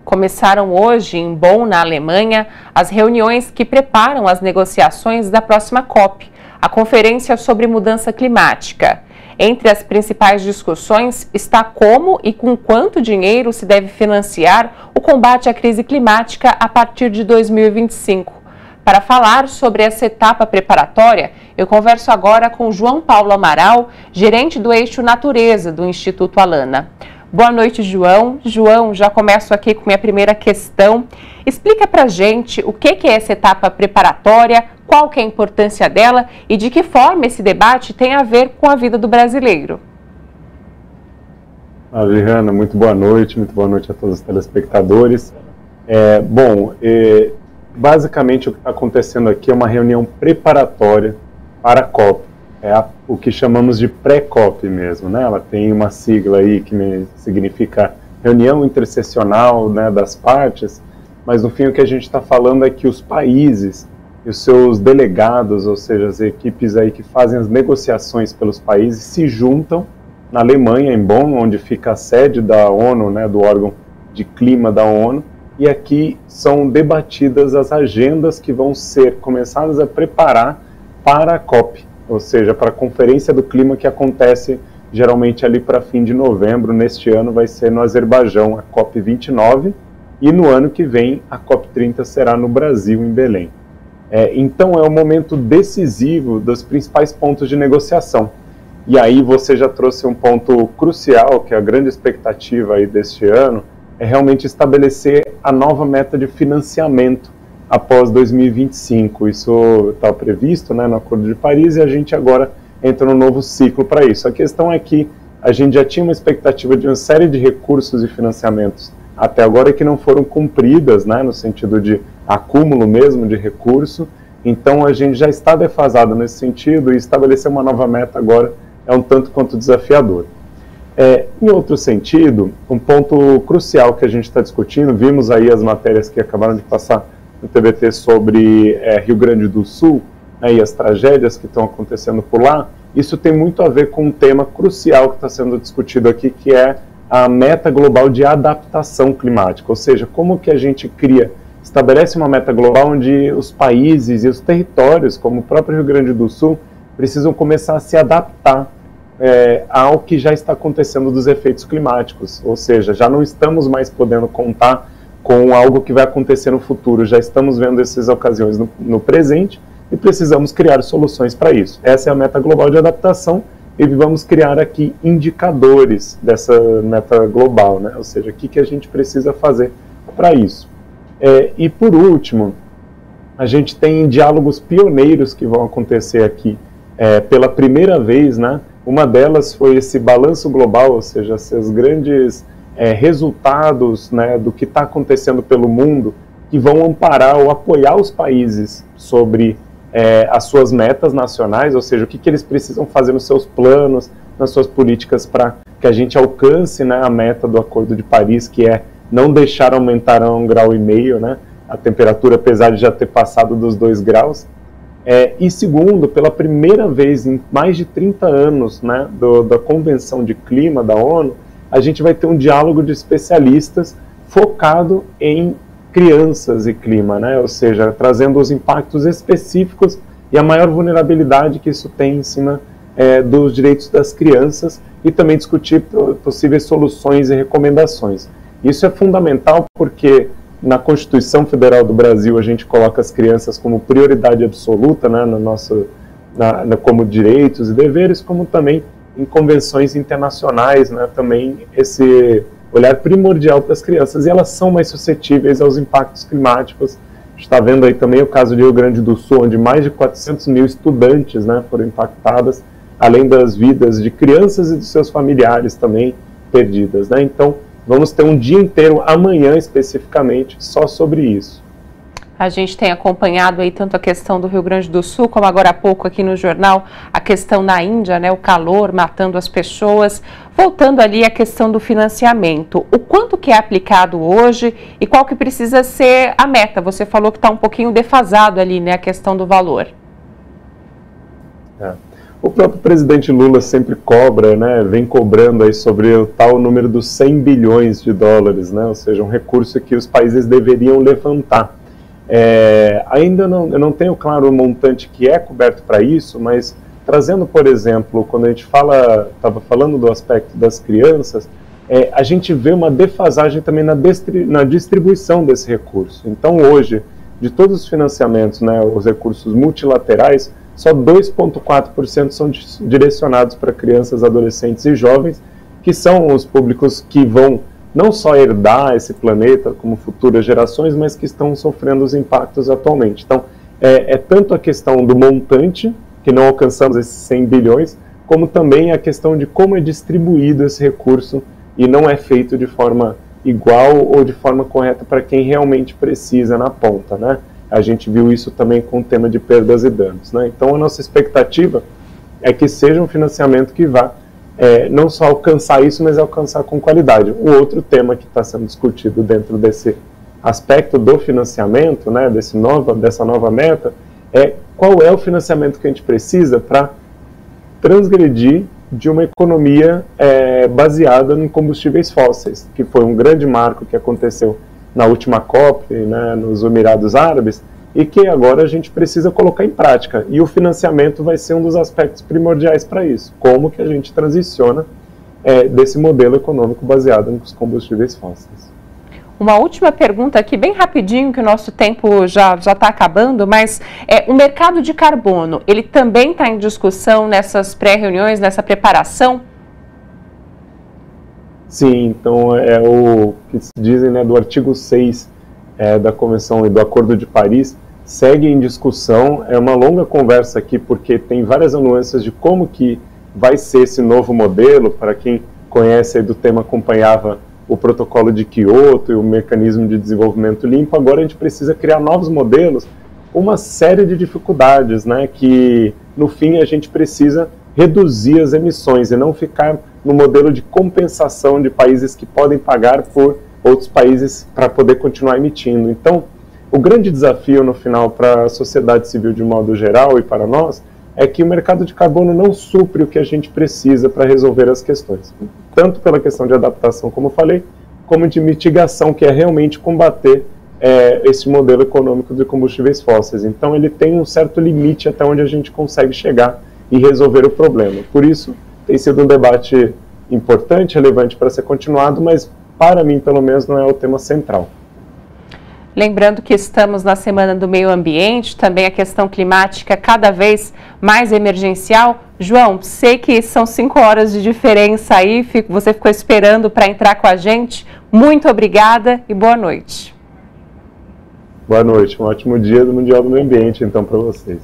Começaram hoje em Bonn, na Alemanha, as reuniões que preparam as negociações da próxima COP, a Conferência sobre Mudança Climática. Entre as principais discussões está como e com quanto dinheiro se deve financiar o combate à crise climática a partir de 2025. Para falar sobre essa etapa preparatória, eu converso agora com João Paulo Amaral, gerente do eixo Natureza do Instituto Alana. Boa noite, João. João, já começo aqui com minha primeira questão. Explica pra gente o que é essa etapa preparatória, qual que é a importância dela e de que forma esse debate tem a ver com a vida do brasileiro. Adriana, muito boa noite a todos os telespectadores. Basicamente o que está acontecendo aqui é uma reunião preparatória para a COP, o que chamamos de pré-COP mesmo, né? Ela tem uma sigla aí que significa reunião intersessional, né, das partes, mas no fim o que a gente está falando é que os países e os seus delegados, ou seja, as equipes aí que fazem as negociações pelos países, se juntam na Alemanha, em Bonn, onde fica a sede da ONU, né, do órgão de clima da ONU, e aqui são debatidas as agendas que vão ser começadas a preparar para a COP, ou seja, para a Conferência do Clima que acontece geralmente ali para fim de novembro. Neste ano vai ser no Azerbaijão, a COP29, e no ano que vem a COP30 será no Brasil, em Belém. Então é um momento decisivo dos principais pontos de negociação. E aí você já trouxe um ponto crucial, que é a grande expectativa aí deste ano, é realmente estabelecer a nova meta de financiamento após 2025. Isso está previsto, né, no Acordo de Paris, e a gente agora entra num novo ciclo para isso. A questão é que a gente já tinha uma expectativa de uma série de recursos e financiamentos até agora que não foram cumpridas, né, no sentido de acúmulo mesmo de recurso. Então a gente já está defasado nesse sentido, e estabelecer uma nova meta agora é um tanto quanto desafiador. Em outro sentido, um ponto crucial que a gente está discutindo, vimos aí as matérias que acabaram de passar no TVT sobre Rio Grande do Sul, né, e as tragédias que estão acontecendo por lá. Isso tem muito a ver com um tema crucial que está sendo discutido aqui, que é a meta global de adaptação climática, ou seja, como que a gente estabelece uma meta global onde os países e os territórios, como o próprio Rio Grande do Sul, precisam começar a se adaptar ao que já está acontecendo dos efeitos climáticos, ou seja, já não estamos mais podendo contar com algo que vai acontecer no futuro, já estamos vendo essas ocasiões no presente e precisamos criar soluções para isso. Essa é a meta global de adaptação, e vamos criar aqui indicadores dessa meta global, né? Ou seja, o que a gente precisa fazer para isso. E por último, a gente tem diálogos pioneiros que vão acontecer aqui pela primeira vez, né? Uma delas foi esse balanço global, ou seja, esses grandes resultados, né, do que está acontecendo pelo mundo, que vão amparar ou apoiar os países sobre as suas metas nacionais, ou seja, o que eles precisam fazer nos seus planos, nas suas políticas para que a gente alcance, né, a meta do Acordo de Paris, que é não deixar aumentar a 1,5 graus, né, a temperatura, apesar de já ter passado dos 2 graus. E segundo, pela primeira vez em mais de 30 anos, né, da Convenção de Clima da ONU, a gente vai ter um diálogo de especialistas focado em crianças e clima, né, ou seja, trazendo os impactos específicos e a maior vulnerabilidade que isso tem em cima dos direitos das crianças, e também discutir possíveis soluções e recomendações. Isso é fundamental porque na Constituição Federal do Brasil a gente coloca as crianças como prioridade absoluta, né, como direitos e deveres, como também em convenções internacionais, né, também esse olhar primordial para as crianças, e elas são mais suscetíveis aos impactos climáticos. A gente está vendo aí também o caso de Rio Grande do Sul, onde mais de 400 mil estudantes, né, foram impactadas, além das vidas de crianças e de seus familiares também perdidas, né? Então, vamos ter um dia inteiro, amanhã especificamente, só sobre isso. A gente tem acompanhado aí tanto a questão do Rio Grande do Sul, como agora há pouco aqui no jornal, a questão na Índia, né, o calor matando as pessoas. Voltando ali à questão do financiamento, o quanto que é aplicado hoje e qual que precisa ser a meta? Você falou que está um pouquinho defasado ali, né, a questão do valor. O próprio presidente Lula sempre cobra, né, vem cobrando aí sobre o tal número dos 100 bilhões de dólares, né, ou seja, um recurso que os países deveriam levantar. Ainda eu não tenho claro o montante que é coberto para isso, mas trazendo, por exemplo, quando a gente estava falando do aspecto das crianças, a gente vê uma defasagem também na distribuição desse recurso. Então hoje, de todos os financiamentos, né, os recursos multilaterais, só 2,4% são direcionados para crianças, adolescentes e jovens, que são os públicos que vão não só herdar esse planeta como futuras gerações, mas que estão sofrendo os impactos atualmente. Então, tanto a questão do montante, que não alcançamos esses 100 bilhões, como também a questão de como é distribuído esse recurso e não é feito de forma igual ou de forma correta para quem realmente precisa na ponta, né? A gente viu isso também com o tema de perdas e danos, né? Então, a nossa expectativa é que seja um financiamento que vá não só alcançar isso, mas alcançar com qualidade. O outro tema que está sendo discutido dentro desse aspecto do financiamento, né, dessa nova meta, é qual é o financiamento que a gente precisa para transgredir de uma economia baseada em combustíveis fósseis, que foi um grande marco que aconteceu na última COP, né, nos Emirados Árabes, e que agora a gente precisa colocar em prática. E o financiamento vai ser um dos aspectos primordiais para isso. Como que a gente transiciona desse modelo econômico baseado nos combustíveis fósseis. Uma última pergunta aqui, bem rapidinho, que o nosso tempo já está acabando, mas o mercado de carbono, ele também está em discussão nessas pré-reuniões, nessa preparação? Sim, então é o que se dizem, né, do artigo 6 da Convenção e do Acordo de Paris, segue em discussão. É uma longa conversa aqui, porque tem várias nuances de como que vai ser esse novo modelo. Para quem conhece aí do tema, acompanhava o protocolo de Kyoto e o mecanismo de desenvolvimento limpo, agora a gente precisa criar novos modelos, uma série de dificuldades, né, que no fim a gente precisa reduzir as emissões e não ficar no modelo de compensação de países que podem pagar por outros países para poder continuar emitindo. Então, o grande desafio no final para a sociedade civil de modo geral e para nós é que o mercado de carbono não supre o que a gente precisa para resolver as questões. Tanto pela questão de adaptação, como eu falei, como de mitigação, que é realmente combater esse modelo econômico de combustíveis fósseis. Então ele tem um certo limite até onde a gente consegue chegar e resolver o problema. Por isso, tem sido um debate importante, relevante para ser continuado, mas para mim, pelo menos, não é o tema central. Lembrando que estamos na Semana do Meio Ambiente, também a questão climática cada vez mais emergencial. João, sei que são 5 horas de diferença aí, você ficou esperando para entrar com a gente. Muito obrigada e boa noite. Boa noite, um ótimo dia do Mundial do Meio Ambiente, então, para vocês.